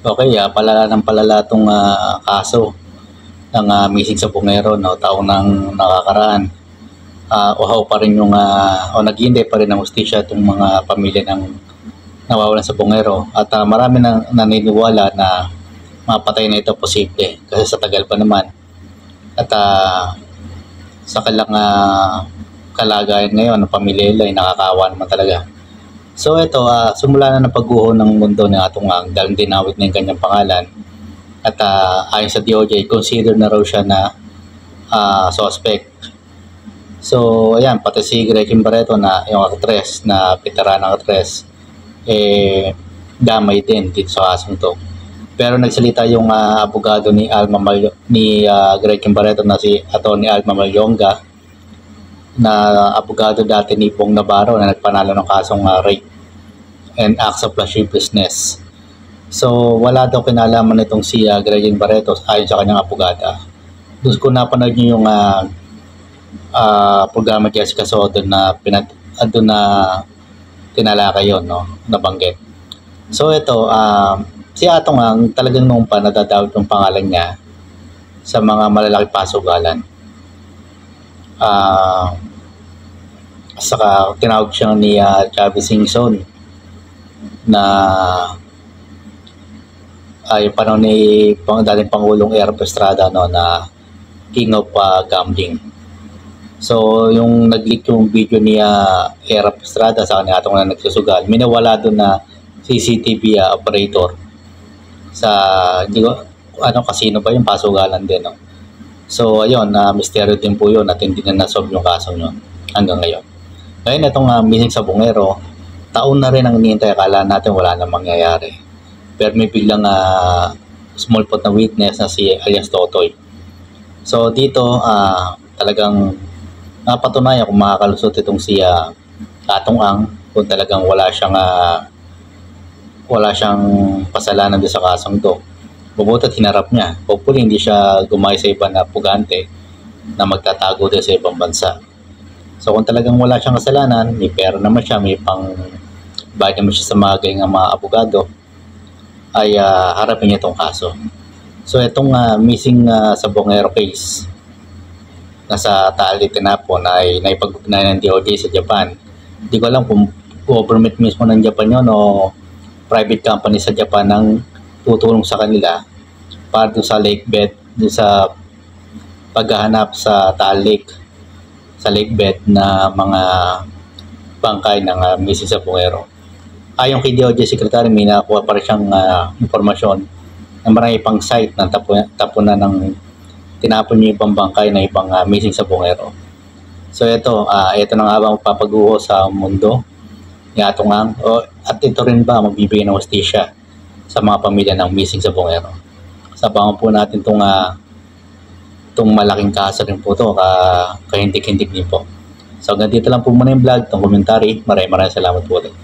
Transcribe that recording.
Okay, palala ng palala itong kaso ng missing sa Bungero, no, taong nang nakakaraan. Uhaw pa rin yung, o naghihintay pa rin ng hustisya itong mga pamilya ng nawawalan sa Bungero. At marami nang naniniwala na mapatay na ito posible kasi sa tagal pa naman. At sa kanilang kalagayan ngayon ng pamilya nila ay nakakaawa naman talaga. So ito, sumula na ng pagguho ng mundo ng atong dalang dinawit na yung kanyang pangalan. At ayon sa DOJ, consider na raw siya na suspect. So ayan, pati si Gretchen Barreto na yung actress, na veteranang actress, damay din dito sa kasong to. Pero nagsalita yung abogado ni Gretchen Barreto na si Atty. Alma Malyonga, na abogado dati ni Bong Navarro na nagpanalo ng kasong rape and acts of lasciviousness. So wala daw kinalaman nitong si Gretchen Barreto ayon sa kanyang abogada. Doon ko napanood niyo yung programa Jessica Soto na doon na tinalakay yun, no, nabanggit. So ito, si Atong ang talagang noong pa nadadawit yung pangalan niya sa mga malalaki pasugalan. Saka tinawag siya ni Chavez Singson na ay panahon ni dating Pangulong Erap Estrada, no, na king of gambling. So yung nag-leak yung video ni Erap Estrada sa kanya Atong na nagsusugal, minawala doon na CCTV operator sa casino ba yung pasugalan din, no? So ayun, misteryo din po yun at hindi na nasolve yung kaso nyo hanggang ngayon. Ngayon itong missing sa Bungero, taon na rin ang hinihintay, akala natin wala na mangyayari. Pero may biglang small pot na witness na si alias Totoy. So dito talagang napatunayan kung makakalusot itong si Atong Ang, kung talagang wala siyang kasalanan doon sa kasong to. Mabutit hinarap niya. Hopefully hindi siya gumaya sa iba na pugante na magtatago din sa ibang bansa. So kung talagang wala siyang kasalanan, may pera naman siya, may pang bayad naman siya sa mga ganyang mga abogado, ay harapin niya itong kaso. So itong missing sa Bungero case, nasa Taal tinapon, ay naipag-ugnayan ng DOJ sa Japan. Hindi ko alam kung government mismo ng Japan yun o private company sa Japan ang tutulong sa kanila para doon sa lake bed, doon sa paghahanap sa Taal Lake, sa lake bed na mga bangkay ng missing sa Bungero. Ayon kay DOJ Secretary, may nakuha pa rin siyang informasyon na marami pang site na tapunan ng tinapon niyo ibang bangkay na ibang missing sa Bungero. So ito na nga ba magpapaguho sa mundo ni Atong Ang, at ito rin ba magbibigay ng hustisya sa mga pamilya ng missing sa Bungero? Sabangan po natin itong malaking kaso rin po ito, kahindik-hindik din po. So hanggang dito lang po muna yung vlog, itong commentary. Maraming salamat po ulit.